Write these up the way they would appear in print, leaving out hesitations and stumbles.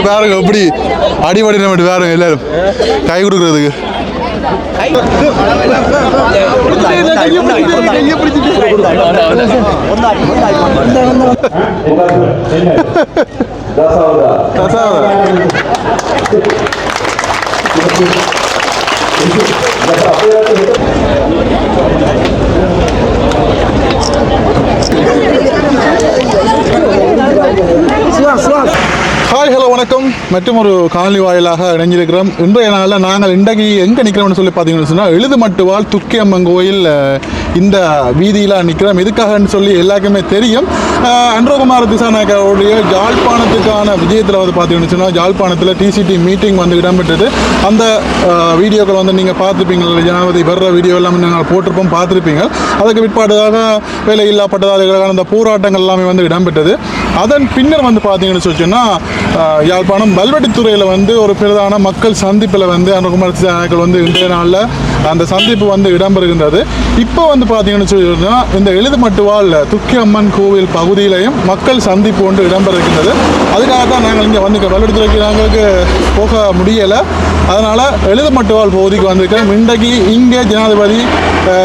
பாருங்க எப்படி அடிபடி நம்ம பாருங்க எல்லாரும் கை கொடுக்கறதுக்கு ஹாய் ஹலோ வணக்கம் மற்றும் ஒரு காணொலி வாயிலாக இணைஞ்சிருக்கிறோம். இன்றைய நாளில் நாங்கள் இன்றைக்கு எங்கே நிற்கிறோம்னு சொல்லி பார்த்தீங்கன்னு சொன்னால் எழுதுமட்டுவால் துர்க்கியம்மன் கோயில் இந்த வீதியில் நிற்கிறோம். எதுக்காகன்னு சொல்லி எல்லாருக்குமே தெரியும். அன்றகுமார திசாநாயக்கருடைய யாழ்ப்பாணத்துக்கான விஜயத்தில் வந்து பார்த்தீங்கன்னு சொன்னால் யாழ்ப்பாணத்தில் டிசிடி மீட்டிங் வந்து இடம்பெற்றது. அந்த வீடியோக்கள் வந்து நீங்கள் பார்த்துருப்பீங்க. ஜனாதிபதி வர்ற வீடியோ எல்லாமே நாங்கள் போட்டிருப்போம், பார்த்துருப்பீங்க. அதுக்கு பிற்பாடுதாக வேலையில்லா பட்டதாரிகளுக்கான அந்த போராட்டங்கள் எல்லாமே வந்து இடம்பெற்றது. அதன் பின்னர் வந்து பார்த்தீங்கன்னு சொல்லிச்சுன்னா யாழ்ப்பாணம் வல்வெட்டித்துறையில் வந்து ஒரு பிரதான மக்கள் சந்திப்பில் வந்து அன்றகுமார திசாநாயக்கர் வந்து இன்றைய நாளில் அந்த சந்திப்பு வந்து இடம்பெறுகின்றது. இப்போ வந்து பார்த்தீங்கன்னு சொல்லிச்சுன்னா இந்த எழுதுமட்டுவால் துர்க்கியம்மன் கோவில் பகுதியிலையும் மக்கள் சந்திப்பு ஒன்று இடம்பெறுகின்றது. அதுக்காக தான் நாங்கள் இங்கே வந்து வல்வெட்டித்துறைக்கு நாங்களுக்கு போக முடியலை. அதனால் எழுதுமட்டுவால் பகுதிக்கு வந்திருக்கோம். இன்றைக்கு இங்கே ஜனாதிபதி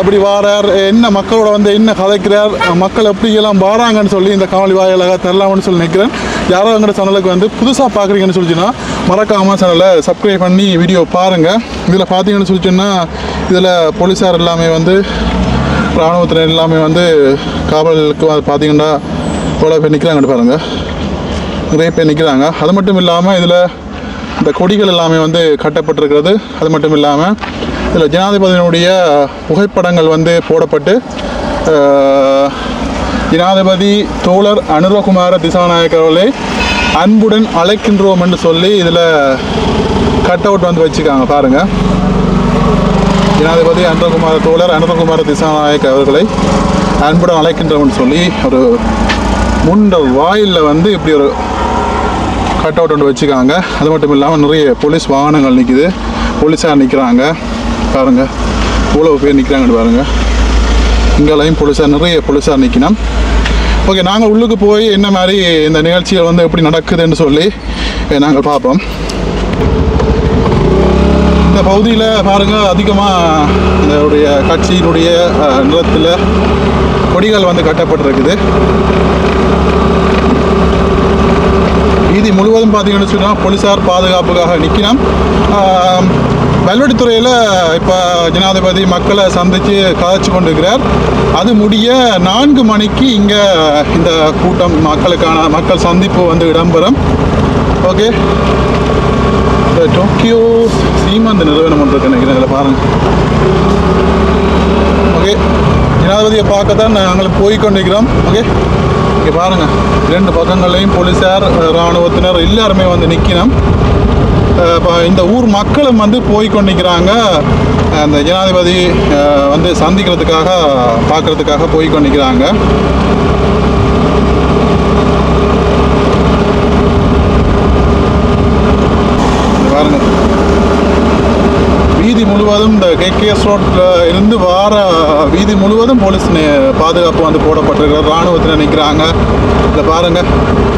எப்படி வாரார், என்ன மக்களோட வந்து என்ன கதைக்கிறார், மக்கள் எப்படியெல்லாம் வாராங்கன்னு சொல்லி இந்த காணொலி வாயிலாக தரலாம்னு சொல்லி நினைக்கிறேன். யாரோ எங்களோட சேனலுக்கு வந்து புதுசாக பார்க்குறீங்கன்னு சொல்லிச்சுன்னா மறக்காமல் சேனலை சப்ஸ்கிரைப் பண்ணி வீடியோ பாருங்கள். இதில் பார்த்தீங்கன்னு சொல்லிச்சுன்னா இதில் போலீஸார் எல்லாமே வந்து இராணுவத்தினர் எல்லாமே வந்து காவலுக்கு பார்த்தீங்கன்னா எவ்வளோ பேர் நிற்கிறாங்கன்னு பாருங்கள், நிறைய பேர் நிற்கிறாங்க. அது மட்டும் இல்லாமல் இதில் இந்த கொடிகள் எல்லாமே வந்து கட்டப்பட்டிருக்கிறது. அது மட்டும் இல்லாமல் இதில் ஜனாதிபதியினுடைய புகைப்படங்கள் வந்து போடப்பட்டு ஜனாதிபதி தோழர் அனுரகுமார திசாநாயக்கர் அவர்களை அன்புடன் அழைக்கின்றோம் என்று சொல்லி இதில் கட் அவுட் வந்து வச்சுருக்காங்க பாருங்கள். ஜனாதிபதி தோழர் அனுரகுமார திசாநாயக்கர் அவர்களை அன்புடன் அழைக்கின்றோம்னு சொல்லி ஒரு முண்ட வாயிலில் வந்து இப்படி ஒரு கட் அவுட் ஒன்று வச்சுக்காங்க. அது மட்டும் இல்லாமல் நிறைய போலீஸ் வாகனங்கள் நிற்கிது, போலீஸாக நிற்கிறாங்க பாருங்கள். இவ்வளோ பேர் நிற்கிறாங்கன்னு பாருங்கள். இங்கேயும் நிறைய போலீஸாக நிற்கணும். ஓகே, நாங்கள் உள்ளுக்கு போய் என்ன மாதிரி இந்த நிகழ்ச்சிகள் வந்து எப்படி நடக்குதுன்னு சொல்லி நாங்கள் பார்ப்போம். இந்த பகுதியில் பாருங்கள் அதிகமாக இதனுடைய கட்சியினுடைய நிலத்தில் கொடிகள் வந்து கட்டப்பட்டிருக்குது. வீதி முழுவதும் பார்த்தீங்கன்னு சொன்னால் போலீஸார் பாதுகாப்புக்காக நிற்கணும். வல்வெட்டித்துறையில் இப்போ ஜனாதிபதி மக்களை சந்தித்து கதைச்சு கொண்டிருக்கிறார். அது முடிய 4 மணிக்கு இங்கே இந்த கூட்டம் மக்கள் சந்திப்பு வந்து இடம்பெறும். ஓகே, இந்த டோக்கியோ சீமந்த நிறுவனம் ஒன்று இருக்கு நினைக்கிறேன். இதில் பாருங்கள். ஓகே, ஜனாதிபதியை பார்க்கத்தான் நாங்கள் போய்கொண்டிருக்கிறோம். ஓகே, இங்கே பாருங்கள், 2 பக்கங்களையும் போலீஸார் இராணுவத்தினர் எல்லாருமே வந்து நிற்கணும். இப்போ இந்த ஊர் மக்களும் வந்து போய்கொண்டிருக்கிறாங்க. அந்த ஜனாதிபதி வந்து சந்திக்கிறதுக்காக பார்க்குறதுக்காக போய்கொண்டிருக்கிறாங்க. பாருங்க, வீதி முழுவதும் இந்த கேகேஎஸ் ரோட்டில் இருந்து வார வீதி முழுவதும் போலீஸ் பாதுகாப்பு வந்து போடப்பட்டிருக்கிறது. இராணுவத்தில் நிற்கிறாங்க. இதில் பாருங்கள்,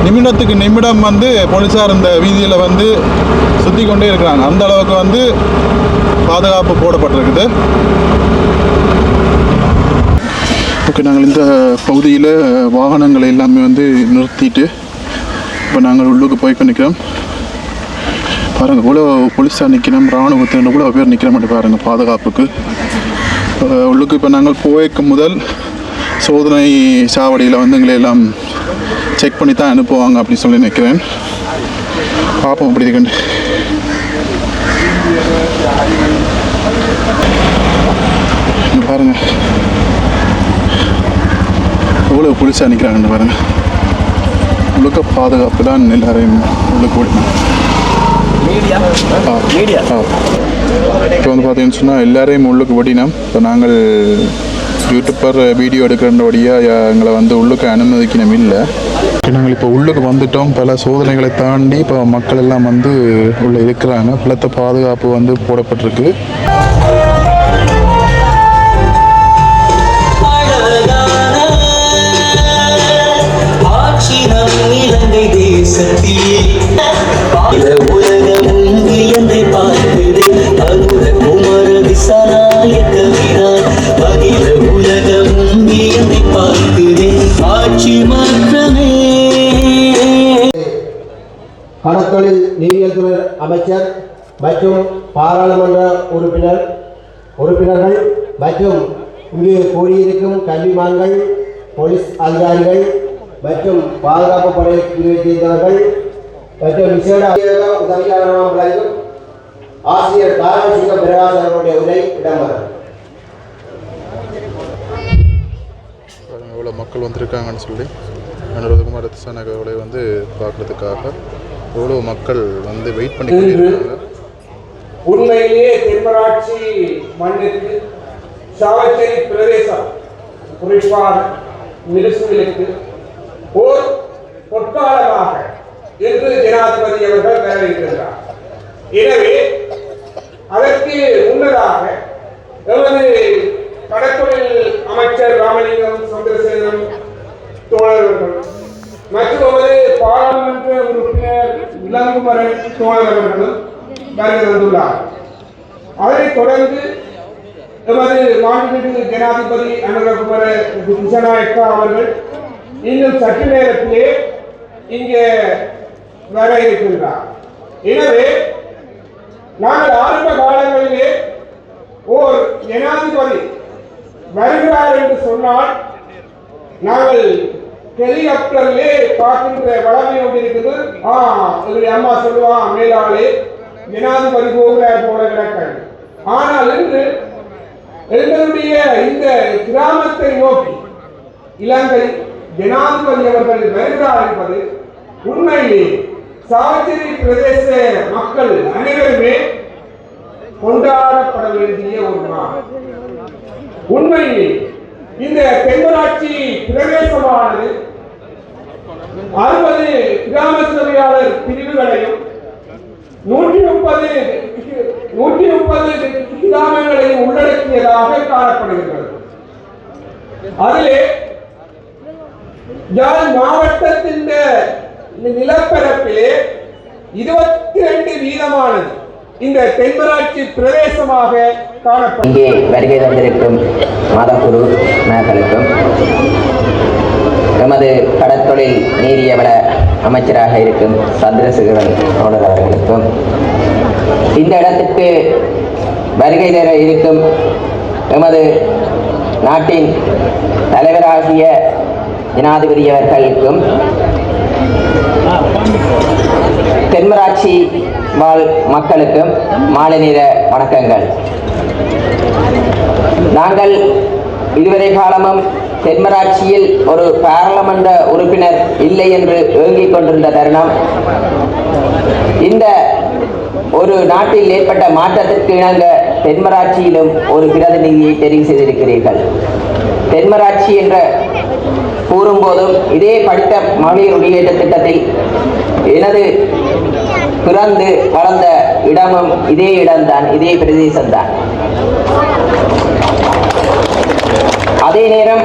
நிமிடத்துக்கு நிமிடம் வந்து போலீஸார் இந்த வீதியில் வந்து சுற்றி கொண்டே இருக்கிறாங்க. அந்த அளவுக்கு வந்து பாதுகாப்பு போடப்பட்டிருக்குது. ஓகே, நாங்கள் இந்த பகுதியில் வாகனங்களை எல்லாமே வந்து நிறுத்திட்டு இப்போ நாங்கள் உள்ளுக்கு போய்க்க நிற்கிறோம். பாருங்கள், இவ்வளோ போலீஸாக நிற்கணும், இராணுவத்தினர் இவ்வளோ பேர் நிற்கிற மாதிரி பாருங்கள் பாதுகாப்புக்கு. உள்ளுக்கு இப்போ நாங்கள் போய்க்கு முதல் சோதனை சாவடியில் வந்து எங்களை எல்லாம் செக் பண்ணி தான் அனுப்புவாங்க அப்படின்னு சொல்லி நினைக்கிறேன். பார்ப்போம் அப்படி இருக்கண்டு. பாருங்கள் எவ்வளோ போலீஸாக நிற்கிறாங்கன்னு பாருங்கள். உள்ளுக்க பாதுகாப்பு தான் எல்லாரையும் உள்ளுக்கு விடணும். இப்போ வந்து பார்த்தீங்கன்னு சொன்னால் எல்லாரையும் உள்ளுக்கு விடினோம். இப்போ நாங்கள் யூடியூப்பர் வீடியோ எடுக்கிறபடியாக எங்களை வந்து உள்ளுக்கு அனுமதிக்கணும் இல்லை. நாங்கள் இப்போ உள்ளுக்கு வந்துட்டோம். பல சோதனைகளை தாண்டி இப்போ மக்கள் எல்லாம் வந்து உள்ளே இருக்கிறாங்க. பலத்த பாதுகாப்பு வந்து போடப்பட்டிருக்கு. கடற்தொழில் நீரியல் துறை அமைச்சர் மற்றும் பாராளுமன்ற உறுப்பினர்கள் மற்றும் இங்கு கூடியிருக்கும் கல்விமான்கள், போலீஸ் அதிகாரிகள் மற்றும் பாதுகாப்பு படை பிரிவைச் சேர்ந்தவர்கள் மற்றும் விசேட உதவியாளராக விளங்கும் ஆசிரியர் காரணசிங்க பிரகாசனுடைய உரை இடம்பெறும். எவ்வளோ மக்கள் வந்திருக்காங்கன்னு சொல்லி அனுரகுமார் திசாநகரை வந்து பார்க்கறதுக்காக எவ்வளோ மக்கள் வந்து வெயிட் பண்ணி கொண்டிருக்காங்க. உண்மையிலேயே தென்மராட்சி மண்ணுக்கு சாவச்சேரி பிரதேசம் குறிப்பாக மிருசுவிலுக்கு ஓர் பொற்காலமாக என்று ஜனாதிபதி அவர்கள் வரவேற்கின்றார். எனவே அதற்கு முன்னதாக எமது கடற்தொழில் அமைச்சர் ராமலிங்கம் சந்திரசேகரன் தோழர்கள் மற்றும் எமது பாராளுமன்ற உறுப்பினர் இளங்குமரன் தோழர் அவர்களும் வருகை தந்துள்ளார். அதனைத் தொடர்ந்து எமது மாநில ஜனாதிபதி அனுரகுமார திசாநாயக்கா அவர்கள் இன்னும் சற்று நேரத்திலே இங்கே வர இருக்கின்றார். எனவே நாங்கள் ஆரம்ப காலங்களிலே ஓர் ஜனாதிபதி வருகிறார் என்று சொன்னால் நாங்கள் ஹெலிகாப்டரிலே பார்க்கின்ற வளமை ஒன்று இருக்குது. அம்மா சொல்லுவா மேலாளே ஜனாதிபதி போகிறார் போல கிடக்கிறது. ஆனால் இன்று எங்களுடைய இந்த கிராமத்தை நோக்கி இலங்கை ஜனாதிபதி அவர்கள் வருகிறார் என்பது உண்மையிலே சாவச்சேரி பிரதேச மக்கள் அனைவருமே கொண்டாடப்பட வேண்டிய ஒரு நாள். உண்மையிலே இந்த தென்மராட்சி பிரதேசமானது 60 கிராம சபையாளர் பிரிவுகளையும் 130 கிராமங்களையும் உள்ளடக்கியதாக காணப்படுகின்றது. அதிலே யாழ் மாவட்டத்தின் நிலப்பரப்பிலே 22 வீதமானது இந்த தென்மராட்சி பிரதேசமாக காணப்படும். இங்கே வருகை தந்திருக்கும் மதகுரு நாங்களுக்கும் எமது கடற்தொழில் நீரியவள அமைச்சராக இருக்கும் சந்திரசேகரன் தோழர் அவர்களுக்கும் இந்த இடத்திற்கு வருகை தர இருக்கும் எமது நாட்டின் தலைவராகிய ஜனாதிபதி அவர்களுக்கும் தென்மராட்சி வாழ் மக்களுக்கும் மாலை நேர வணக்கங்கள். நாங்கள் இதுவரை காலமும் தென்மராட்சியில் ஒரு பாராளுமன்ற உறுப்பினர் இல்லை என்று ஏங்கிக் கொண்டிருந்த தருணம், இந்த ஒரு நாட்டில் ஏற்பட்ட மாற்றத்திற்கு இணங்க தென்மராட்சியிலும் ஒரு பிரதிநிதியை தெரிவு செய்திருக்கிறீர்கள். தென்மராட்சி என்ற கூறும்போதும் இதே படித்த மகளிர் குடியேற்ற திட்டத்தில் எனது பிறந்து வளர்ந்த இடமும் இதே இடம்தான், இதே பிரதேசம்தான். அதே நேரம்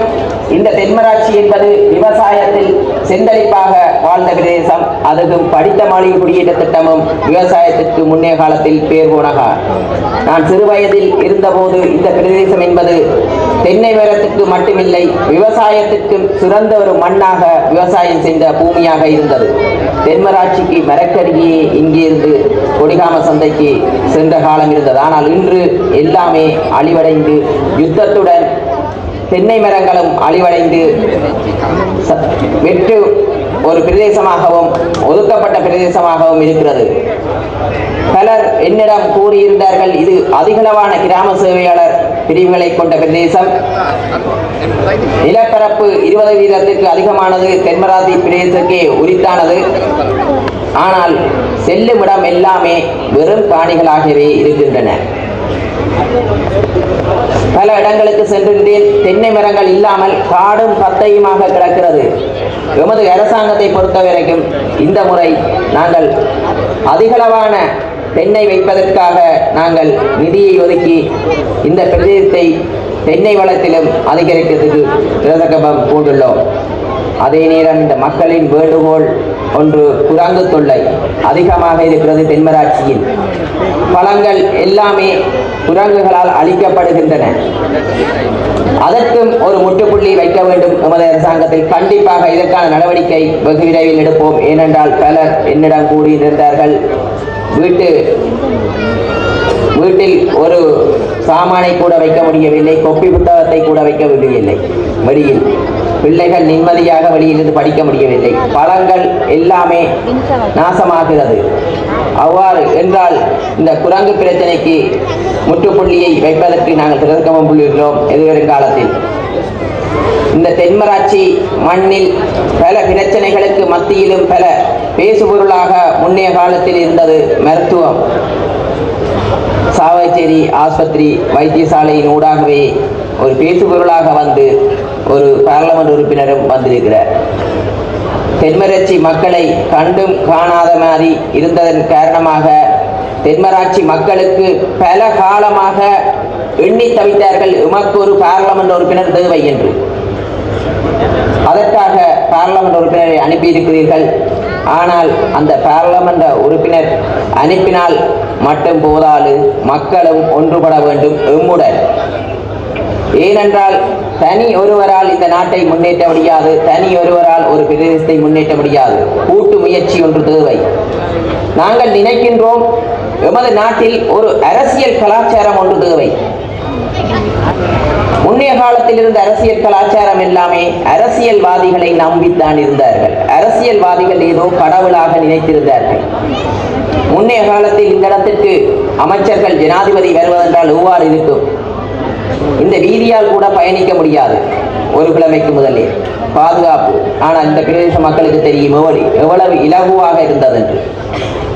இந்த தென்மராட்சி என்பது விவசாயத்தில் செந்தளிப்பாக வாழ்ந்த பிரதேசம். அதுவும் படித்த மகளிர் குடியேற்ற திட்டமும் விவசாயத்திற்கு முன்னே காலத்தில் பேர் போனகா. நான் சிறு வயதில் இருந்தபோது இந்த பிரதேசம் என்பது தென்னை மரத்துக்கு மட்டுமில்லை, விவசாயத்திற்கு சிறந்த ஒரு மண்ணாக விவசாயம் செய்த பூமியாக இருந்தது. தென்மராட்சிக்கு மரக்கடியே இங்கிருந்து கொடிகாம சந்தைக்கு சென்ற காலம் இருந்தது. ஆனால் இன்று எல்லாமே அழிவடைந்து யுத்தத்துடன் தென்னை மரங்களும் அழிவடைந்து வெற்று ஒரு பிரதேசமாகவும் ஒதுக்கப்பட்ட பிரதேசமாகவும் இருக்கிறது. பலர் என்னிடம் கூறியிருந்தார்கள், இது அதிகளவான கிராம சேவையாளர் பிரிவுகளை கொண்ட பிரதேசம், நிலப்பரப்பு 20% அதிகமானது, தென்மராட்சி பிரதேசத்துக்கே உரித்தானது. ஆனால் செல்லும் இடம் எல்லாமே வெறும் காணிகளாகவே இருக்கின்றன. பல இடங்களுக்கு சென்றிருந்தேன், தென்னை மரங்கள் இல்லாமல் காடும் பத்தையுமாக கிடக்கிறது. எமது அரசாங்கத்தை பொறுத்த வரைக்கும் இந்த முறை நாங்கள் அதிகளவான தென்னை வைப்பதற்காக நாங்கள் நிதியை ஒதுக்கி இந்த பிரதேசத்தை தென்னை வளத்திலும் அதிகரிக்கிறதுக்கு பிரதகபம் பூண்டுள்ளோம். அதே நேரம் இந்த மக்களின் வேண்டுகோள் ஒன்று, குரங்கு தொல்லை அதிகமாக இருக்கிறது. அதற்கும் ஒரு முற்றுப்புள்ளி வைக்க வேண்டும். எமது அரசாங்கத்தில் கண்டிப்பாக இதற்கான நடவடிக்கை வெகு விரைவில் எடுப்போம். ஏனென்றால் பலர் என்னிடம் கூறியிருந்தார்கள், வீட்டில் ஒரு சாமானை கூட வைக்க முடியவில்லை, கொப்பி புத்தகத்தை கூட வைக்க முடியவில்லை, வெளியில் பிள்ளைகள் நிம்மதியாக வெளியிலிருந்து படிக்க முடியவில்லை, பழங்கள் எல்லாமே நாசமாகிறது. அவ்வாறு என்றால் இந்த குரங்கு பிரச்சனைக்கு முற்றுப்புள்ளியை வைப்பதற்கு நாங்கள் திறக்கமும் புள்ளிருக்கிறோம். எதிர்வரும் காலத்தில் இந்த தென்மராட்சி மண்ணில் பல பிரச்சனைகளுக்கு மத்தியிலும் பல பேசுபொருளாக முன்னைய காலத்தில் இருந்தது மருத்துவம். சாவச்சேரி ஆஸ்பத்திரி வைத்தியசாலையின் ஊடாகவே ஒரு பேசுபொருளாக வந்து ஒரு பார்லமெண்ட் உறுப்பினரும் வந்திருக்கிறார். தென்மராட்சி மக்களை கண்டும் காணாத மாதிரி இருந்ததன் காரணமாக தென்மராட்சி மக்களுக்கு பல காலமாக எண்ணி தவித்தார்கள், எமக்கு ஒரு பார்லமெண்ட் உறுப்பினர் தேவை என்று. அதற்காக பார்லமெண்ட் உறுப்பினரை அனுப்பியிருக்கிறீர்கள். ஆனால் அந்த பார்லமெண்ட் உறுப்பினர் அனுப்பினால் மட்டும் போதாது, மக்களும் ஒன்றுபட வேண்டும் எம்முடன். ஏனென்றால் தனி ஒருவரால் இந்த நாட்டை முன்னேற்ற முடியாது, தனி ஒருவரால் ஒரு பிரதேசத்தை முன்னேற்ற முடியாது. கூட்டு முயற்சி ஒன்று தேவை. நாங்கள் நினைக்கின்றோம் எமது நாட்டில் ஒரு அரசியல் கலாச்சாரம் ஒன்று தேவை. முன்னைய காலத்தில் இருந்த அரசியல் கலாச்சாரம் எல்லாமே அரசியல்வாதிகளை நம்பித்தான் இருந்தார்கள். அரசியல்வாதிகள் ஏதோ கடவுளாக நினைத்திருந்தார்கள். முன்னைய காலத்தில் இந்த இடத்திற்கு அமைச்சர்கள் ஜனாதிபதி வருவதென்றால் எவ்வாறு இருக்கும்? இந்த வீதியால் கூட பயணிக்க முடியாது ஒரு கிழமைக்கு முதலே, பாதுகாப்பு. ஆனால் இந்த பிரதேச மக்களுக்கு தெரியும் எவ்வளவு இலகுவாக இருந்தது என்று.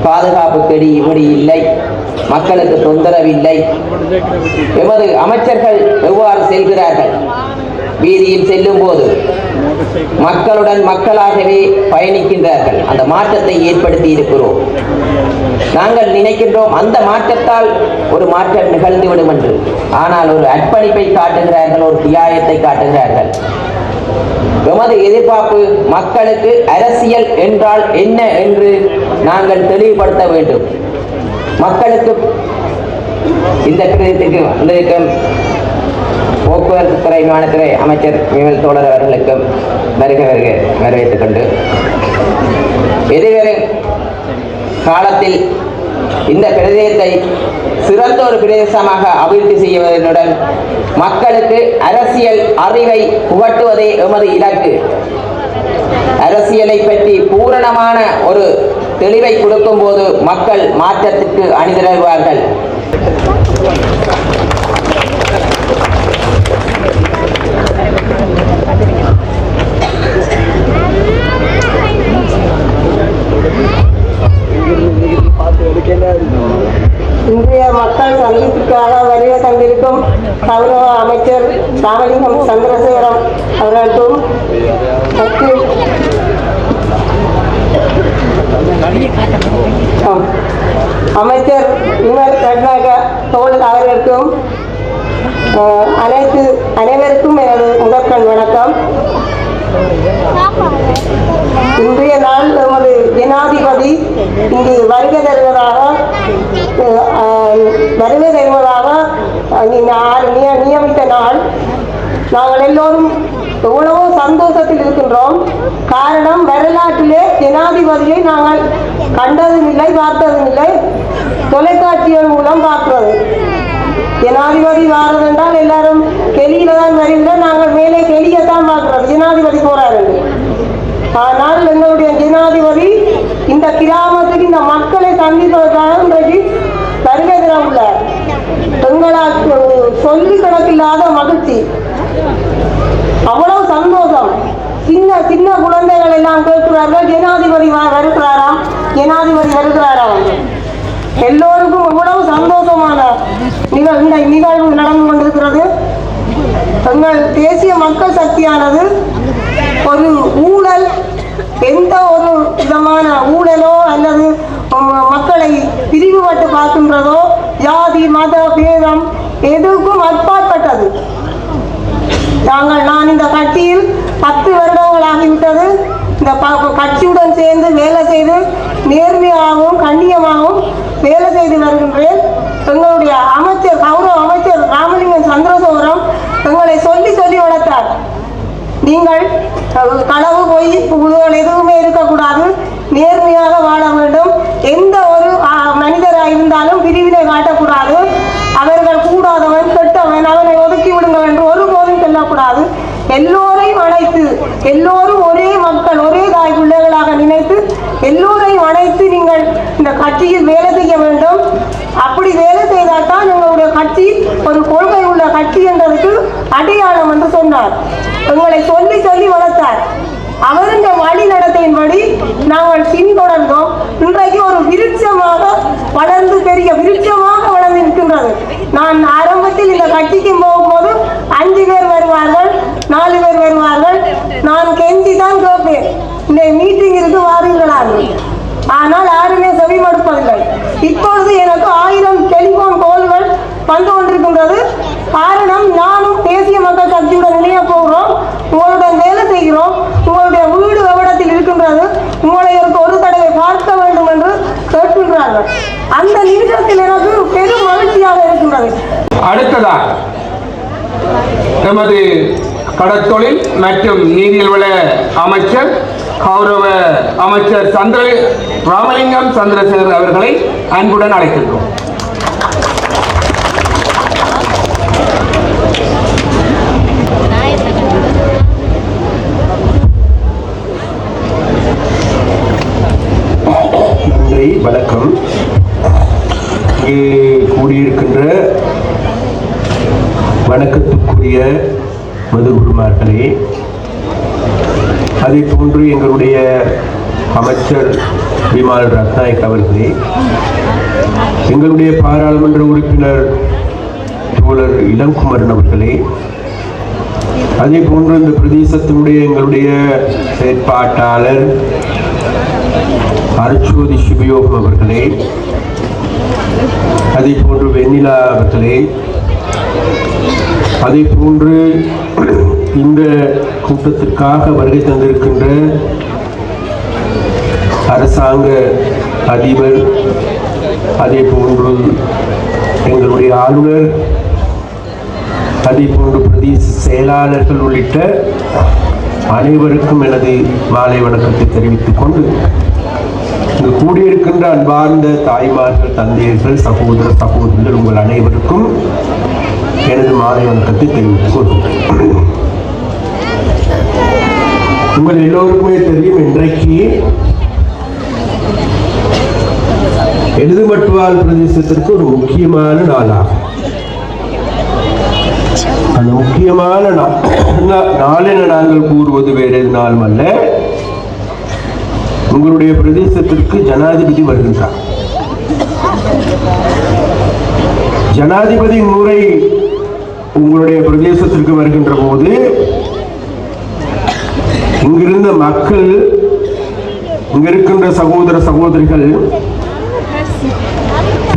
பாதுகாப்பு கெடி இப்படி இல்லை, மக்களுக்கு தொந்தரவு இல்லை. எமது அமைச்சர்கள் எவ்வாறு செல்கிறார்கள்? வீதியில் செல்லும் போது மக்களுடன் மக்களாகவே பயணிக்கின்றார்கள். அந்த மாற்றத்தை ஏற்படுத்தி இருக்கிறோம். நாங்கள் நினைக்கின்றோம் அந்த மாற்றத்தால் ஒரு மாற்றம் நிகழ்ந்துவிடும் என்று. ஆனால் ஒரு அர்ப்பணிப்பை காட்டுகிறார்கள், ஒரு தியாகத்தை காட்டுகிறார்கள். எமது எதிர்பார்ப்பு மக்களுக்கு அரசியல் என்றால் என்ன என்று நாங்கள் தெளிவுபடுத்த வேண்டும். மக்களுக்கு இந்த பிரதேசத்துக்கு வந்திருக்கும் போக்குவரத்து துறை விமானத்துறை அமைச்சர் விமல் தோழர் அவர்களுக்கும் வரவேற்றுக் கொண்டு எதிர்வரும் காலத்தில் இந்த பிரதேசத்தை சிறந்த ஒரு பிரதேசமாக அபிவிருத்தி செய்வதனுடன் மக்களுக்கு அரசியல் அறிவை புகட்டுவதே எமது இலக்கு. அரசியலை பற்றி பூரணமான ஒரு தெளிவை கொடுக்கும் போது மக்கள் மாற்றத்திற்கு அணிதிரள்வார்கள். இன்றைய மக்கள் சந்திப்புக்காக வருகை தந்திருக்கும் கௌரவ அமைச்சர் ராமலிங்கம் சந்திரசேகரம் அவர்களுக்கும் அமைச்சர் விமல் ரட்நாயக தோழர் அவர்களுக்கும் அனைவருக்கும் எனது முதற்கண் வணக்கம். இன்றைய நாள் நமது ஜனாதிபதி இங்கு வருகை தருவதாக நியமித்த நாள். நாங்கள் எல்லோரும் எவ்வளவோ சந்தோஷத்தில் இருக்கின்றோம். காரணம், வரலாற்றிலே ஜனாதிபதியை நாங்கள் கண்டதும் இல்லை, பார்த்ததும் இல்லை. தொலைக்காட்சிகள் மூலம் பார்க்கிறது. ஜனாதிபதி வாரது என்றால் எல்லாரும் வெளியில தான் வருகிறோம், நாங்கள் மேலே வெளியத்தான் பார்க்கிறது ஜனாதிபதி போறாரு. ஆனால் எங்களுடைய ஜனாதிபதி இந்த கிராமத்துக்கு இந்த மக்களை சந்திப்பதற்காக இன்றைக்கு வருகை தர உள்ளார். எங்களால் சொல்லி கணக்கில்லாத மகிழ்ச்சி, அவ்வளவு சந்தோஷம். சின்ன சின்ன குழந்தைகள் எல்லாம் கேட்கிறார்கள், ஜனாதிபதி வருகிறாராம், ஜனாதிபதி வருகிறாராம். எல்லோருக்கும் இவ்வளவு சந்தோஷமான நிகழ்வு நடந்து கொண்டிருக்கிறது. எங்கள் தேசிய மக்கள் சக்தியானது ஒரு ஊழல், எந்த ஒரு விதமான ஊழலோ அல்லது மக்களை பிரிவுபட்டு பார்க்கின்றதோ, ஜாதி மத பேதம் எதுக்கும் அப்பாற்பட்டது. நான் இந்த கட்சியில் 10 வருடங்கள் ஆகிவிட்டது. இந்த கட்சியுடன் சேர்ந்து வேலை செய்து நேர்மையாகவும் கண்ணியமாகவும் வேலை செய்து வருகின்றேன். எங்களுடைய அமைச்சர் கௌரவ அமைச்சர் ராமலிங்கம் சந்திரசேகரம் எங்களை சொல்லி நீங்கள் களவு போய் புகழ்கள் எதுவுமே இருக்கக்கூடாது, நேர்மையாக வாழ வேண்டும். எந்த ஒரு மனிதராக இருந்தாலும் பிரிவினை காட்டக்கூடாது. அவர்கள் கூடாதவன் கெட்டவன் அவனை ஒதுக்கி விடுங்கள் என்று ஒருபோதும் சொல்லக்கூடாது. எல்லோரையும் அழைத்து எல்லோரும் ஒரே மக்கள் ஒரே தாய் பிள்ளைகளாக நினைத்து எல்லோரையும் அழைத்து நீங்கள் இந்த கட்சியில் வேலை செய்ய வேண்டும். அப்படி வேலை செய்தால் தான் எங்களுடைய கட்சி ஒரு கொள்கை உள்ள கட்சி என்றதுக்கு அடையாளம் என்று சொன்னார். எங்களை சொல்லி சொல்லி வளர்த்தார். அவருடைய வழி நடத்தையின்படி நாங்கள் பின்தொடர்ந்தோம். இன்றைக்கு ஒரு விருட்சமாக வளர்ந்து பெரிய விருட்சமாக வளர்ந்து இருக்கின்றது. நான் ஆரம்பத்தில் இந்த கட்சிக்கு போகும்போது 5 பேர் வருவார்கள், 4 பேர் வருவார்கள். நான் கெஞ்சி தான் கேட்பேன், இந்த மீட்டிங் இருக்கு வாருங்களார்கள். ஆனால் யாருமே செவி மடுப்பதில்லை. இப்பொழுது எனக்கு 1000 டெலிபோன் கோல்கள் வந்து கொண்டிருக்கின்றது. காரணம், நானும் தேசிய மக்கள் சக்தியுடன் இணைய போகிறோம், உங்களுடன் வேலை செய்கிறோம், உங்களுடைய வீடு எவ்விடத்தில் இருக்கின்றது, உங்களை ஒரு தடவை பார்க்க வேண்டும் என்று கேட்கின்றார்கள். அந்த நிமிஷத்தில் எனக்கு பெரும் மகிழ்ச்சியாக இருக்கின்றது. அடுத்ததாக எமது கடற்தொழில் மற்றும் நீரியல் வள அமைச்சர் கௌரவ அமைச்சர் ராமலிங்கம் சந்திரசேகர் அவர்களை அன்புடன் அழைக்கின்றோம். நன்றி, வணக்கம். இங்கே கூடியிருக்கின்ற வணக்கத்துக்குரிய மதுகுருமார்களே, அதே போன்று எங்களுடைய அமைச்சர் விமல் ரத்நாயக் அவர்களே, எங்களுடைய பாராளுமன்ற உறுப்பினர் தோழர் இளங்குமரன் அவர்களே, அதே போன்று இந்த பிரதேசத்தினுடைய எங்களுடைய செயற்பாட்டாளர் அருட்சோதி சிவயோகம் அவர்களே, அதே போன்று வெண்ணிலா அவர்களே, அதே போன்று இந்த கூட்டத்திற்காக வருகை தந்திருக்கின்ற அரசாங்க அதிபர், அதே போன்று எங்களுடைய ஆளுநர், அதே போன்று பிரதேச செயலாளர்கள் உள்ளிட்ட அனைவருக்கும் எனது மாலை வணக்கத்தை தெரிவித்துக் கொண்டு, இங்கு கூடியிருக்கின்ற அன்பார்ந்த தாய்மார்கள், தந்தையர்கள், சகோதர சகோதரிகள் உங்கள் அனைவருக்கும் எனது மாலை வணக்கத்தை தெரிவித்துக் கொள்கிறேன். உங்கள் எல்லோருக்குமே தெரியும், இன்றைக்கு எழுதுமட்டுவால் பிரதேசத்திற்கு ஒரு முக்கியமான நாளாகும். அந்த முக்கியமான நாளென நாங்கள் கூறுவது வேறு நாளும் அல்ல, உங்களுடைய பிரதேசத்திற்கு ஜனாதிபதி வருகின்றார். ஜனாதிபதி முறை உங்களுடைய பிரதேசத்திற்கு வருகின்ற போது இங்கிருந்த மக்கள், இங்கிருக்கின்ற சகோதர சகோதரிகள்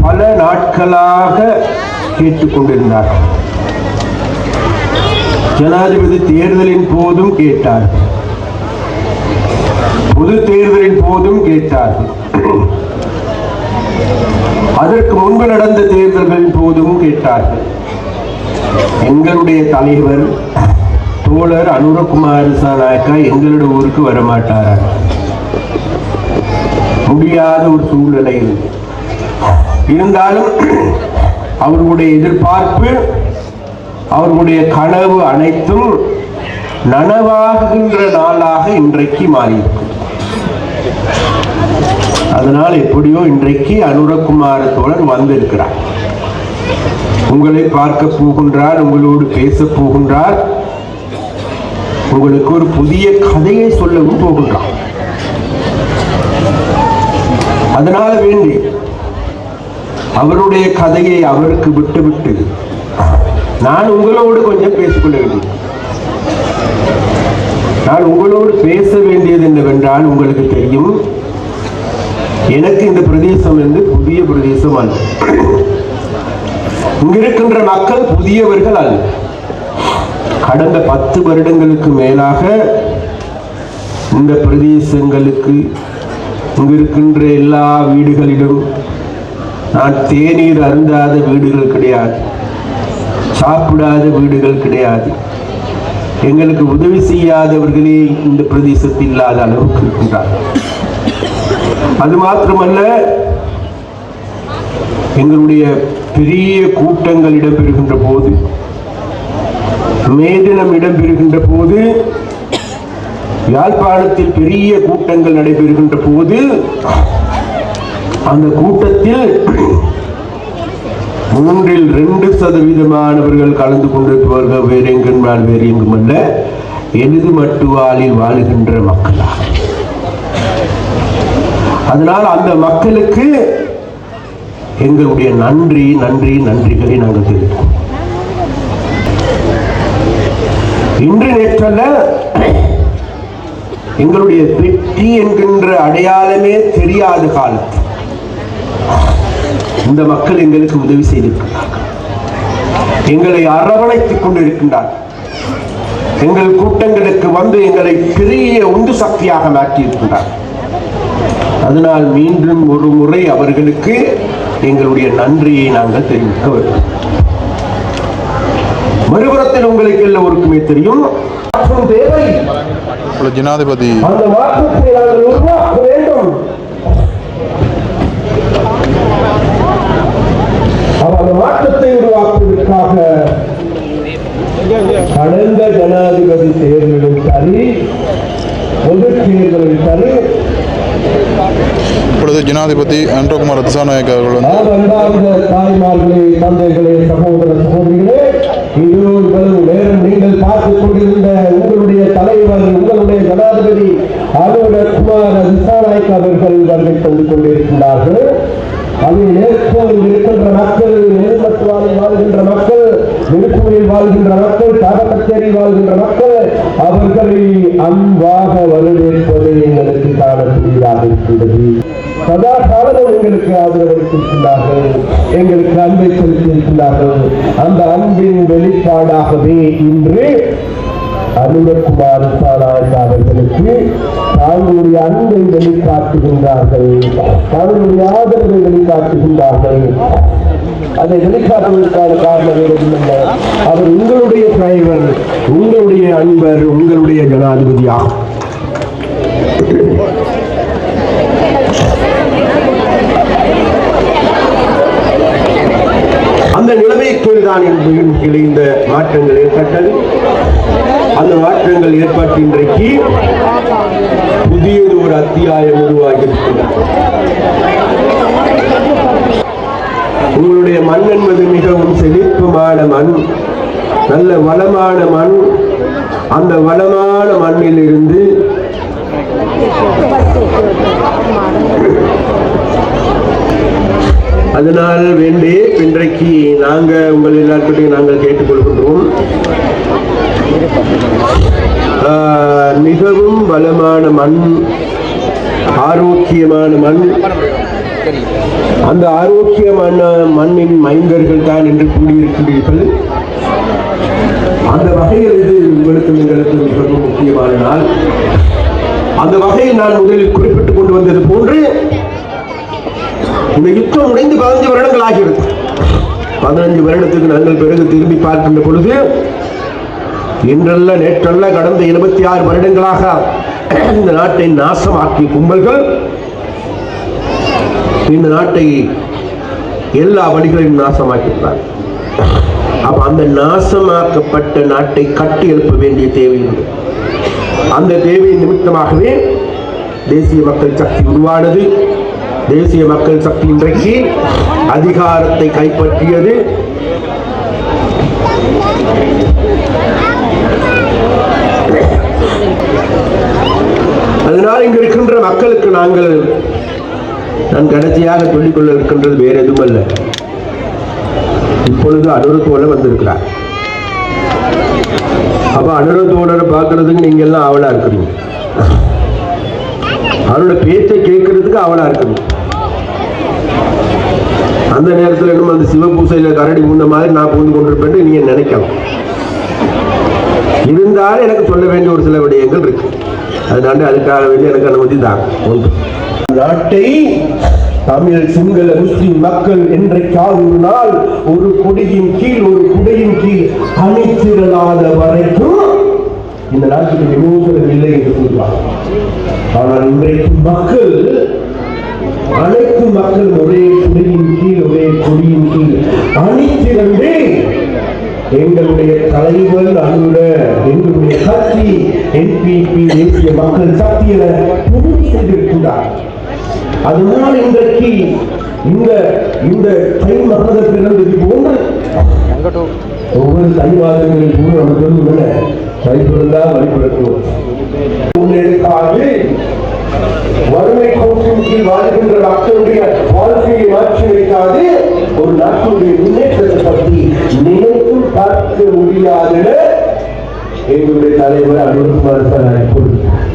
பல நாட்களாக கேட்டுக்கொண்டிருந்தார். ஜனாதிபதி தேர்தலின் போதும் கேட்டார், பொது தேர்தலின் போதும் கேட்டார்கள், அதற்கு முன்பு நடந்த தேர்தல்களின் போதும் கேட்டார்கள். எங்களுடைய தலைவர் தோழர் அனுரகுமார் திசாநாயக்கா எங்களுடைய ஊருக்கு வரமாட்டாரா? முடியாத ஒரு சூழ்நிலை இருந்தாலும் அவர்களுடைய எதிர்பார்ப்பு, அவர்களுடைய கனவு அனைத்தும் நனவாகுகின்ற நாளாக இன்றைக்கு மாறியிருக்கும். அதனால் எப்படியோ இன்றைக்கு அனுரகுமார தோழர் வந்திருக்கிறார், உங்களை பார்க்க போகின்றார், உங்களோடு பேச போகின்றார், உங்களுக்கு ஒரு புதிய கதையை சொல்லவும் போகின்றார். அதனால வேண்டி அவருடைய கதையை அவருக்கு விட்டுவிட்டு நான் உங்களோடு கொஞ்சம் பேசிக்கொள்ள வேண்டும். நான் உங்களோடு பேச வேண்டியது என்னவென்றால், உங்களுக்கு தெரியும், எனக்கு இந்த பிரதேசம் வந்து புதிய பிரதேசம் அல்ல, இங்கிருக்கின்ற மக்கள் புதியவர்கள் அல்ல. கடந்த 10 வருடங்களுக்கு மேலாக இந்த பிரதேசங்களுக்கு இங்கிருக்கின்ற எல்லா வீடுகளிலும் நான் தேநீர் அருந்தாத வீடுகள் கிடையாது, சாப்பிடாத வீடுகள் கிடையாது, எங்களுக்கு உதவி செய்யாதவர்களே இந்த பிரதேசத்தில் இல்லாத அளவுக்கு இருக்கின்றார்கள். அது மாத்திரமல்ல, எங்களுடைய பெரிய கூட்டங்கள் இடம்பெறுகின்ற போது, மேதினம் இடம்பெறுகின்ற போது, யாழ்ப்பாணத்தில் பெரிய கூட்டங்கள் நடைபெறுகின்ற போது அந்த கூட்டத்தில் 2% கலந்து கொண்டிருப்பவர்கள் வேறு எங்கென்றால் வேறு எங்குமல்ல, எளிது மட்டுவாலில் வாழுகின்ற மக்களா. அதனால் அந்த மக்களுக்கு எங்களுடைய நன்றிகளை நாங்கள் தெரிவிப்போம். இன்று நேற்றல்ல, எங்களுடைய வெற்றி என்கின்ற அடையாளமே தெரியாத காலத்தில் இந்த மக்கள் எங்களுக்கு உதவி செய்திருக்கிறார்கள். எங்களை அரவணைத்துக் கொண்டிருக்கின்றார்கள். எங்கள் கூட்டங்களுக்கு வந்து எங்களை பெரிய உந்து சக்தியாக மாற்றியிருக்கின்றார்கள். அதனால் மீண்டும் ஒரு முறை அவர்களுக்கு எங்களுடைய நன்றியை நாங்கள் தெரிவிக்க வேண்டும். மறுபுறத்தில் உங்களுக்கு எல்லோருக்குமே தெரியும், தேவை ஜனாதிபதி அந்த மாற்றத்தை நாங்கள் உருவாக்க வேண்டும். அந்த மாற்றத்தை உருவாக்குவதற்காக கடந்த ஜனாதிபதி தேர்தலில் சரி, பொது தேர்தலில் சரி, இப்பொழுது ஜனாதிபதி அன்றகுமார் திசாநாயக்க அவர்கள் தாய்மார்களே, தந்தைகளே, சகோதர சகோதரிகளே, இவ்வளவு நேரம் நீங்கள் பார்த்துக் கொண்டிருந்த உங்களுடைய தலைவர், உங்களுடைய ஜனாதிபதி அனுரகுமார் திசாநாயக்க அவர்கள் வருகை தந்து கொண்டிருக்கிறார்கள். அதை நேர்கோவில் இருக்கின்ற மக்கள், நெல்மட்டுவாரில் வாழ்கின்ற மக்கள், நெருக்குமையில் வாழ்கின்ற மக்கள், காரக்கச்சேரி வாழ்கின்ற மக்கள், அவர்களை அன்பாக வரவேற்பது எங்களுக்கு காணக்கூடியதாக இருக்கின்றது. சதா காலம் எங்களுக்கு ஆதரவளித்திருக்கிறார்கள், எங்களுக்கு அன்பை செலுத்தியிருக்கிறார்கள். அந்த அன்பின் வெளிப்பாடாகவே இன்று அனுரகுமார் திசாநாயக்க அவர்களுக்கு தாங்களுடைய அன்பை வெளிக்காட்டுகின்றார்கள், தாங்களுடைய ஆதரவை வெளிக்காட்டுகின்றார்கள். அதை வெளிக்காட்டுவதற்கான காரணம் வேறு இல்லை, அவர் உங்களுடைய டிரைவர், உங்களுடைய அன்பர், உங்களுடைய ஜனாதிபதியாகும். அந்த நிலைமைக்கு தான் இந்த மாற்றங்கள் ஏற்பட்டது. அந்த மாற்றங்கள் ஏற்பட்டு இன்றைக்கு புதியது ஒரு அத்தியாயம் உருவாகி இருக்கிறது. உங்களுடைய மண் என்பது மிகவும் செழிப்புமான மண், நல்ல வளமான மண். அந்த வளமான மண்ணில் இருந்து அதனால் வேண்டி இன்றைக்கு நாங்கள் உங்கள் எல்லாருக்கிட்டையும் நாங்கள் கேட்டுக்கொள்கின்றோம், மிகவும் வளமான மண், ஆரோக்கியமான மண். அந்த ஆரோக்கியமான மண்ணின் மைந்தர்கள் தான் என்று கூறியிருக்கின்றீர்கள். அந்த வகையில் இது உங்களுக்கு எங்களுக்கு மிகவும் முக்கியமான நாள். அந்த வகையில் நான் முதலில் குறிப்பிட்டுக் கொண்டு வந்தது போன்று, இந்த யுத்தம் முடிந்து 15 வருடங்கள் ஆகிறது. 15 வருடத்துக்கு நாங்கள் பிறகு திரும்பி பார்க்கின்ற பொழுது, இன்றல்ல நேற்றல்ல கடந்த 76 வருடங்களாக இந்த நாட்டை நாசமாக்கிய கும்பல்கள் இந்த நாட்டை எல்லா வழிகளையும் நாசமாக்கினார். அப்ப அந்த நாசமாக்கப்பட்ட நாட்டை கட்டி எழுப்ப வேண்டிய தேவை உண்டு. அந்த தேவை நிமித்தமாகவே தேசிய மக்கள் சக்தி உருவானது. தேசிய மக்கள் சக்தி இன்றைக்கு அதிகாரத்தை கைப்பற்றியது. அதனால் இங்கு இருக்கின்ற மக்களுக்கு நான் கடைசியாக சொல்லிக்கொள்ள இருக்கின்றது வேற எதுவும் அல்ல. இப்பொழுது அனுரத்தோட வந்திருக்கிறார். அப்ப அனுரத்தோட பார்க்கறதுக்கு நீங்க எல்லாம் ஆவலா இருக்கிறீங்க, அவரோட பேச்சை கேட்கறதுக்கு ஆவலா இருக்கிறீங்க. அந்த நேரத்தில் இன்னும் அந்த சிவபூசையில கரடி பூந்த மாதிரி நான் பூந்து கொண்டிருப்பேன் நீங்க நினைக்கலாம். இருந்தாலும் எனக்கு சொல்ல வேண்டிய ஒரு சில விடயங்கள் இருக்கு. அதனால அதுக்காக வேண்டிய எனக்கு அனுமதி தான். நாட்டை தமிழ், சிங்கள, முஸ்லிம் மக்கள் என்றைக்காவது ஒரு நாள் ஒரு கொடியின் கீழ், ஒரு குடையின் கீழ் அணித்திரளாத வரைக்கும் இந்த நாட்டுக்கு விமோசனம் இல்லை என்று கூறுவார். ஆனால் இன்றைக்கு மக்கள் அனைத்து மக்கள் ஒரே குடியின் கீழ் ஒரே கொடியின் கீழ் அணித்திரண்டு எங்களுடைய தலைவர் அலுவலர் எங்களுடைய கட்சி என்பிபி தேசிய மக்கள் சக்தி என முடிவு செய்திருக்கின்றார். அதனால் இன்றைக்கு இந்த தை மகதத்திலிருந்து போன்று ஒவ்வொரு தைவாதங்களில் கூட நமக்கு தைப்பிருந்தா வழிபடுத்துவோம். முன்னெடுக்காது வறுமை கோட்டின் கீழ் வாழ்கின்ற மக்களுடைய வாழ்க்கையை மாற்றி வைக்காது ஒரு நாட்டுடைய முன்னேற்றத்தை பற்றி நினைத்தும் பார்க்க முடியாத எங்களுடைய தலைவர் அனுகுமார் கூறுகிறார்.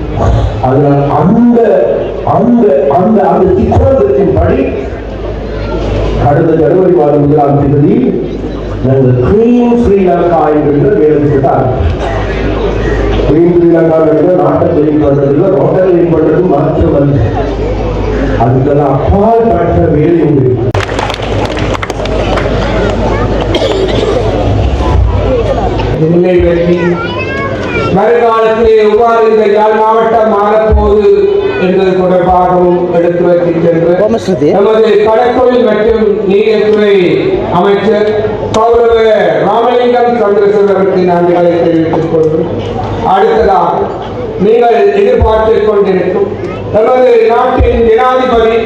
அதனால் அந்த அந்த அந்த அந்த சித்தாந்தத்தின் படி கடந்த ஜனவரி மாதம் 1ஆம் தேதி நாங்கள் கிளீன் ஸ்ரீலங்கா என்கின்ற வேலைத்திட்டார். கிளீன் ஸ்ரீலங்கா நாட்டை கிளீன் பண்றதுல ரோட்டை கிளீன் பண்றது மாற்றம் அல்ல, அதுக்கெல்லாம் அப்பால் பட்ட வேலை உண்டு. வருங்காலத்திலே எவ்வாறு இந்த யாழ் மாவட்டம் மாறப்போகுது என்பது தொடர்பாகவும் எடுத்து வைக்கின்ற நமது கடற்தொழில் மற்றும் நீரியத்துறை அமைச்சர் கௌரவ ராமலிங்கம் சந்திரசேகரருக்கு நன்றிகளை தெரிவித்துக் கொள்கிறோம். அடுத்ததாக நீங்கள் எதிர்பார்த்துக் கொண்டிருக்கும் நமது நாட்டின் ஜனாதிபதி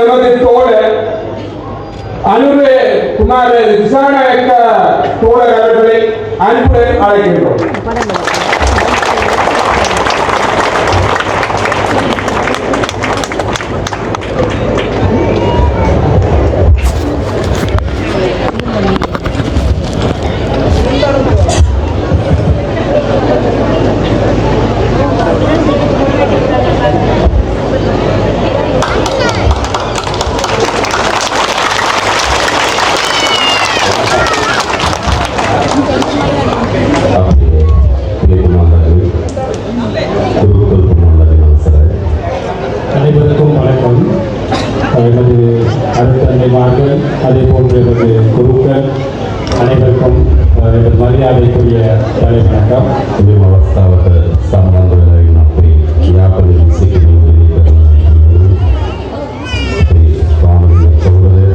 எமது தோழர் அனுர குமார திசாநாயக்க தோழர் அவர்களை அன்புடன் அழைக்கின்றோம். அனைவருக்கும் வணக்கம். எமது அருத்தந்தைமார்கள் அதே போன்று எமது குருக்கள் அனைவருக்கும் எமது மரியாதைக்குரிய தலை வணக்கம். අවස්ථාවට සම්බන්ධ වෙලා ඉන්න අපේ යාපනයේ සිටින ස්වාමීන් සහෝදරය,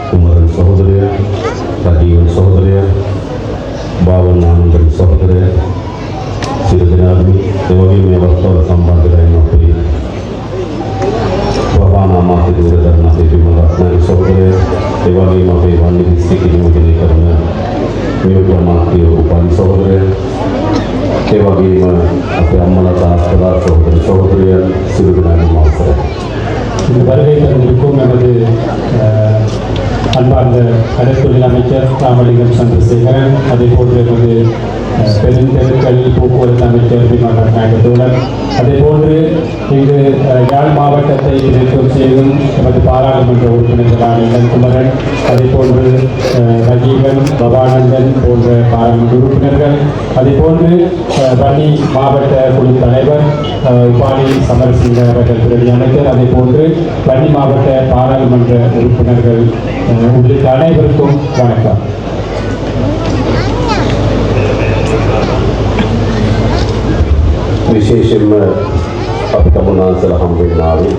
කුමරන් සහෝදරය, රජීවන් සහෝදරය, භාවනානන්ද සහෝදරය, සියලු දෙනාම ඒ වගේම මේ අවස්ථාවට සම්බන්ධ වෙලා ඉන්න අපේ ප්‍රවාහනාමාත්‍ය දුරදර්ශන සේවකයන් සහෝදරය, ඒ වගේම අපේ වන්නේ සිටින මුදලේ කරන නියෝජ්‍යමාත්‍ය උපාධි සහෝදරය, ඒ වගේම අපේ අම්මලා තාත්තලා සහෝදරයන් සියලු දෙනාම අවසරයි. இது வருகை தந்திருக்கும் எமது அன்பார்ந்த கடற்தொழில் அமைச்சர் ராமலிங்கம் சந்திரசேகரன், அதே போன்று எமது பெருந்தெருக்கள் போக்குவரத்து அமைச்சர் விமான தோழர், அதே போன்று இங்கு யாழ் மாவட்டத்தை இணைக்கும் செய்யும் எமது பாராளுமன்ற உறுப்பினர்களான இளங்குமரன், அதே போன்று ரஜீவன், பவானந்தன் போன்ற பாராளுமன்ற உறுப்பினர்கள், அதே போன்று வன்னி மாவட்ட குழு தலைவர் உபாலி சமரசிங்க அவர்கள் பிரதி அமைச்சர், அதே போன்று வன்னி மாவட்ட பாராளுமன்ற உறுப்பினர்கள் உள்ளிட்ட அனைவருக்கும் வணக்கம். විශේෂයෙන්ම අපිට මොනාන්සලා හම් වෙන්නාවේ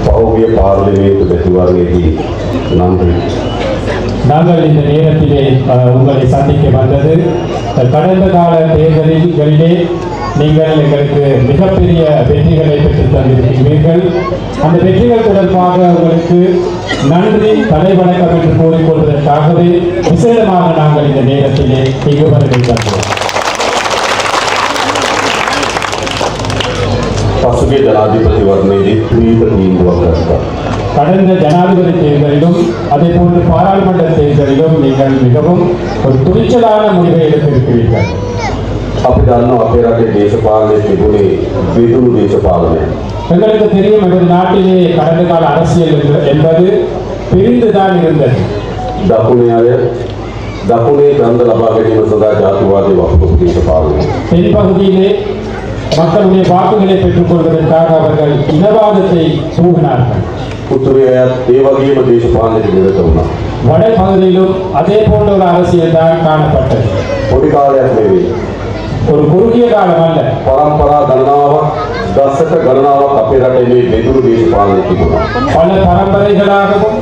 පෞද්ගලික පාර්ලිමේන්තු මැතිවරණයේදී නන්දි நாங்கள் இந்த நேரத்திலே உங்களை சந்திக்க வந்தது கடந்த கால தேர்தல்களிலே நீங்கள் எங்களுக்கு மிகப்பெரிய வெற்றிகளை பெற்றுத் தந்திருக்கிறீர்கள். அந்த வெற்றிகள் தொடர்பாக உங்களுக்கு நன்றி தலைவணக்கம் என்று கூறிக்கொள்வதற்காகவே விசேடமாக நாங்கள் இந்த நேரத்திலே இங்கு வருகை தந்தோம். පසුගිය ජනාධිපතිවරණයේදී ත්‍රිවිධ තීන්දුවක් ගත්තා. கடந்த ஜனாதிபதி தேர்தலிலும் அதே போன்று பாராளுமன்ற தேர்தலிலும் நீங்கள் மிகவும் ஒரு துணிச்சலான முடிவை எடுத்திருக்கிறீர்கள். අපි දන්නවා අපේ රටේ දේශපාලනයේ තිබුණේ විදුණු දේශපාලනය. எங்களுக்கு தெரியும் எமது நாட்டிலே கடந்த கால அரசியல் என்பது பிரிந்துதான் இருந்தது. දකුණේ අය දකුණේ ගන්ධ ලබා ගැනීම සඳහා ජාතිවාදී වපුරු දේශපාලනය. தென்பகுதியிலே மக்களுடைய வாக்குகளை பெற்றுக் கொள்வதற்காக அவர்கள் இனவாதத்தை தூவினார்கள். උතුරේ අයත් ඒ වගේම දේශපාලනයට නිරත වුණා. வட பகுதியிலும் அதே போன்ற ஒரு அரசியல் தான் காணப்பட்டது. පොඩි කාලයක් නෙවෙයි. ஒரு குறுகிய காலம் அல்ல. පරම්පරා ගණනාවක් දශක ගණනාවක් අපේ රටේ මේ බෙදුරු දේශපාලනය තිබුණා. பல பரம்பரைகளாகவும்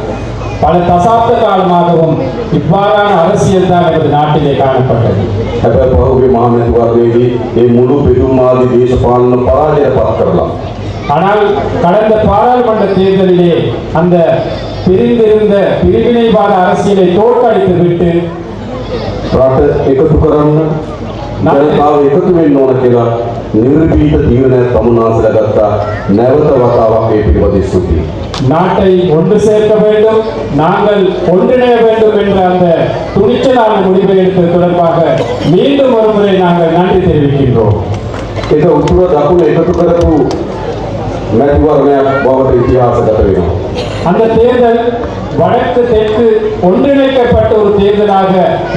பல தசாப்த காலமாகவும் இவ்வாறான அரசியல் தான் நமது நாட்டிலே காணப்பட்டது. හැබැයි පහුගිය මහමැතිවරණයේදී මේ මුළු බෙදුම්වාදී දේශපාලන පරාජයට පත් කරලා ஆனால் கடந்த பாராளுமன்ற தேர்தலிலே அந்த பிரிந்திருந்த பிரிவினைவாத அரசியலை தோற்கடித்து விட்டு රට එකතු කරන්න ජනතාව එකතු වෙන්න ඕන කියලා නිර්භීත තීරණයක් තමුන්නාසලා ගත්තා. නැවත වතාවක් ඒ පිළිබඳ ස්තුතියි. நாட்டை ஒன்று சேர்க்க வேண்டும், நாங்கள் ஒன்றிணைய வேண்டும் என்ற அந்த துணிச்சலான முடிவை எடுத்தது தொடர்பாக மீண்டும் ஒரு முறை நாங்கள் நன்றி தெரிவிக்கின்றோம். ඒක උතුර දකුණ එකතු කරපු මැතිවරණයක් බවට ඉතිහාසගත වෙනවා. அந்த தேர்தல் வடக்கு தெற்கு ஒன்றிணைக்கப்பட்ட ஒரு தேர்தலாக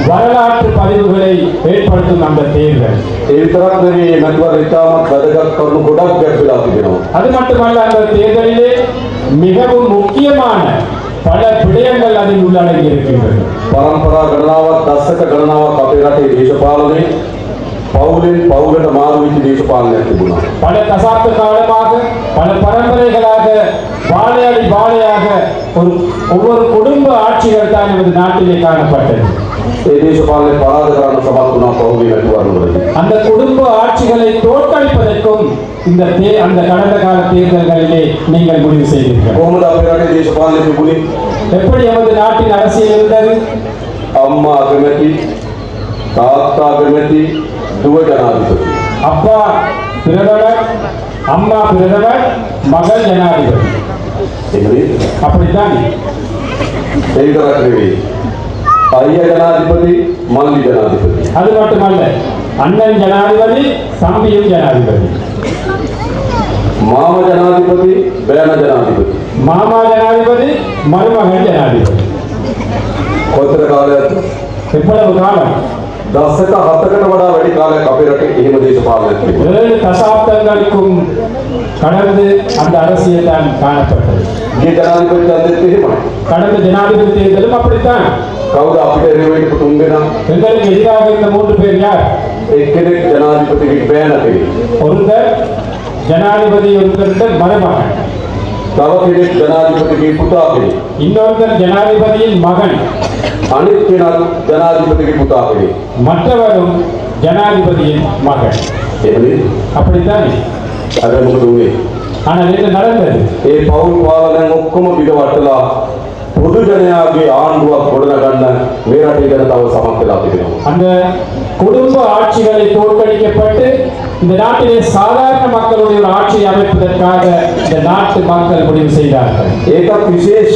வரலாற்று பதிவுகளை ஏற்படுத்தும் அந்த தேர்தல். ඒ විතරක් නෙවෙයි මැතිවරණ ඉතාමත් වැදගත් කරුණු ගොඩක් ගැඹුරලා තිබෙනවා. அது மட்டுமல்ல, அந்த தேர்தலிலே மிகவும் முக்கியமான பல விடயங்கள் அதில் உள்ளடங்கி இருக்கின்றது. පරම්පරා ගණනාවක් දශක ගණනාවක් අපේ රටේ දේශපාලනයේ පවුලෙන් පවුලට මාරු වෙච්ච දේශපාලනයක් තිබුණා. பல தசாப்த காலமாக பல பரம்பரைகளாக வாழையடி வாழையாக ஒவ்வொரு குடும்ப ஆட்சிகள் தான் நமது நாட்டிலே காணப்பட்டது. ඒ දේශපාලනේ පරාද කරන්න සමත් වුණා පහුගිය මැතිවරණවලදී. அந்த குடும்ப ஆட்சிகளை தோற்கடிப்பதற்கும் அந்த கடந்த கால தேர்தல்களிலே நீங்கள் முடிவு செய்தீர்கள். කොහොමද අපේ රටේ දේශපාලනේ තිබුණේ? எப்படி நமது நாட்டின் அரசியல் இருந்தது? අම්මා අගමැති, තාත්තා අගමැති, දුව ජනාධිපති. அப்பா பிரதமர், அம்மா பிரதமர், மகள் ஜனாதிபதி. එහෙමනේ. அப்படித்தான். ඒ විතරක් නෙවෙයි. අයියා ජනාධිපති, මල්ලි ජනාධිපති. அது மட்டுமல்ல, அண்ணன் ஜனாதிபதி, தம்பியும் ஜனாதிபதி. මාම ජනාධිපති, බෑන ජනාධිපති. மாமா ஜனாதிபதி, மருமகன் ஜனாதிபதி. කොතර කාලයක්ද? எவ்வளவு காலம்? දශක 7කට වඩා වැඩි කාලයක් අපේ රටේ එහෙම දේශපාලනයක් තිබුණා. 7 தசாப்தங்களுக்கும் கடந்து அந்த அரசியல் தான் காணப்பட்டது. මේ ජනාධිපති අධ්‍යක්ෂ එහෙමයි. கடந்த ஜனாதிபதி தேர்தலும் அப்படித்தான். කවුද අපිට එරෙහිව තුන් දෙනා? எங்களுக்கு எதிராக இருந்த 3 பேர் யார்? එක්කෙනෙක් ජනාධිපතිගේ බෑන කෙනෙක්. ஒருத்தர் ஜனாதிபதி, ஒருத்தர் மருமகன், තව කෙනෙක් ජනාධිපතිගේ පුතා කෙනෙක්. இன்னொருத்தர் ஜனாதிபதியின் மகன், අනිත් කෙනා ජනාධිපතිගේ පුතා කෙනෙක්. மற்றவரும் ஜனாதிபதியின் மகன். එහෙමනේ. அப்படித்தான். අද මොකද උනේ? ஆனால் என்ன நடந்தது? ඒ පෞල් පාලනයෙන් ඔක්කොම පිටවටලා පොදු ජනයාගේ ආණ්ඩුවක් ගොඩනගන්න මේ රටේ ජනතාව සමත් වෙලා තිබෙනවා. அந்த குடும்ப ஆட்சிகளை தோற்கடிக்கப்பட்டு இந்த நாட்டிலே சாதாரண மக்களுடைய ஒரு ஆட்சியை அமைப்பதற்காக இந்த நாட்டு மக்கள் முடிவு செய்தார்கள். ඒකත් විශේෂ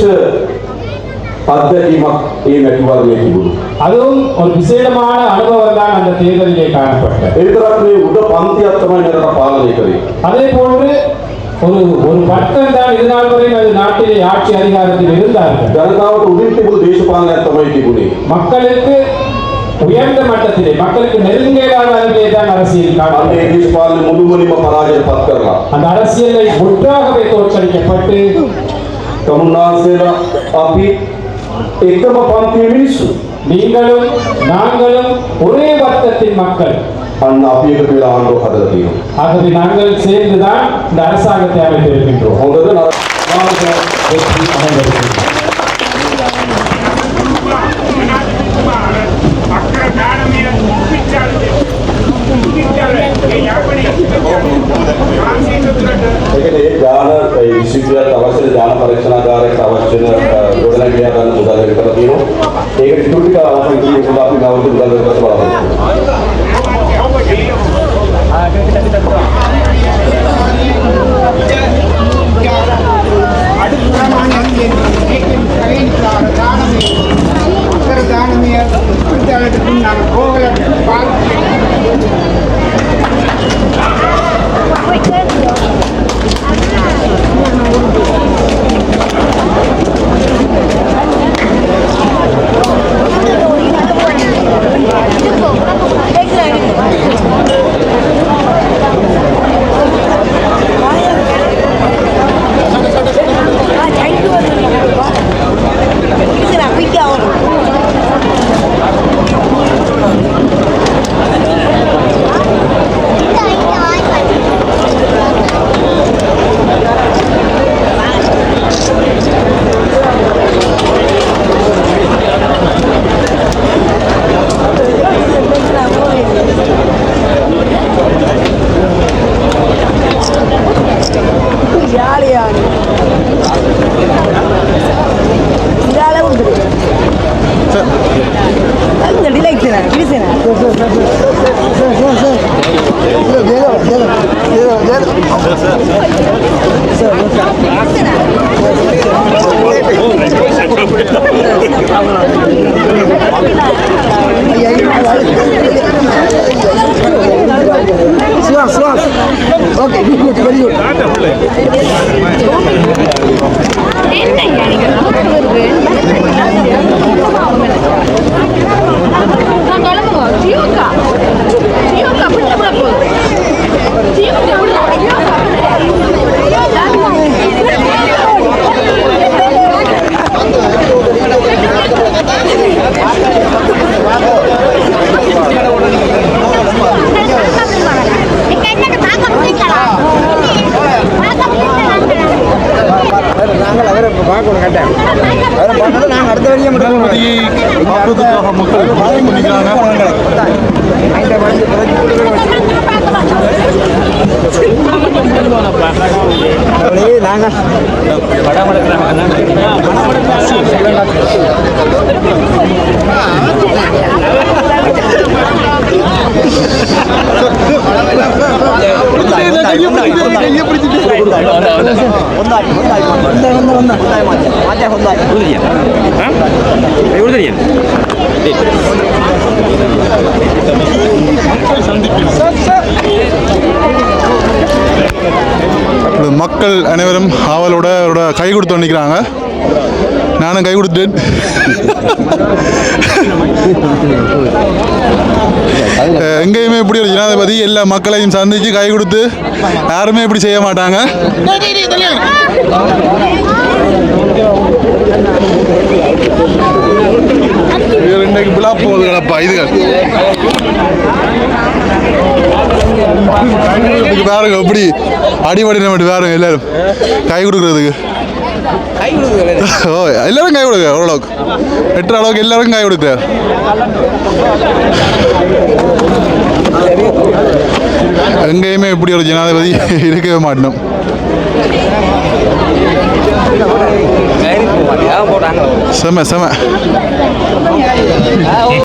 අත්දැකීමක් ඒ මැතිවරණයේ තිබුණා. அதுவும் ஒரு விசேடமான அனுபவம் தான் அந்த தேர்தலிலே காணப்பட்டது. ඒ විතරක් නෙවෙයි උඩ පන්තියක් තමයි මේ රට පාලනය කරේ. அதே போன்று ஒரு வட்டம் தான் இதுநாள் வரை அது நாட்டிலே ஆட்சி அதிகாரத்தில் இருந்தார்கள். ජනතාවට උඩින් තිබුණු දේශපාලනයක් තමයි තිබුණේ. மக்களுக்கு உயர்ந்த மட்டத்திலே, மக்களுக்கு நெருங்கியதான அளவிலே தான் அரசியல் අනේ காணப்பட்டது. දේශපාලන මුළුමනින්ම පරාජයට පත් කරලා அந்த அரசியலை முற்றாகவே தோற்கடிக்கப்பட்டு තමුන්නාන්සේලා අපි එකම පන්තියේ මිනිස්සු. நீங்களும் நாங்களும் ஒரே வர்க்கத்தின் மக்கள். අන්න අපි එකතු වෙලා ආණ්ඩුවක් හදලා තියෙනවා. ஆகவே நாங்கள் சேர்ந்துதான் இந்த அரசாங்கத்தை அமைத்திருக்கின்றோம். හොඳද නරකද? வெற்றி அடைந்திருக்கின்றோம். ඒකනේ ඒ ඥාන විශ්වවිද්‍යාලයට අවශ්‍ය ඥාන පරීක්ෂණාගාරයකට අවශ්‍ය ගොඩනැගිලි ගන්න මුදල් විතර තියෙනවා. ඒකට ඉතුරු ටික අවශ්‍ය කිව්වොත් අපි නැවත මුදල් විතර Exactly. பார்ப்பதற்காக மக்கள் பண்ணிக்கிறாங்க. மக்கள் அனைவரும் ஆவலோட கை கொடுத்து நிற்கிறாங்க. நானும் கை கொடுத்துட்டேன். எங்கேயுமே இப்படி ஒரு ஜனாதிபதி எல்லா மக்களையும் சந்திச்சு கை கொடுத்து யாருமே இப்படி செய்ய மாட்டாங்க. இன்றைக்கு விழா போகுதுங்களப்பா இதுகள் பாருங்க எப்படி அடிபடி மட்டும் பாருங்க எல்லாரும் கை கொடுக்கறதுக்கு. ஓ எல்லாரும் கை கொடுக்க ஓரளவுக்கு எட்டுற அளவுக்கு எல்லாரும் கை கொடுக்குறாரு. எங்கேயுமே இப்படி ஒரு ஜனாதிபதி இருக்கவே மாட்டோம். செம செம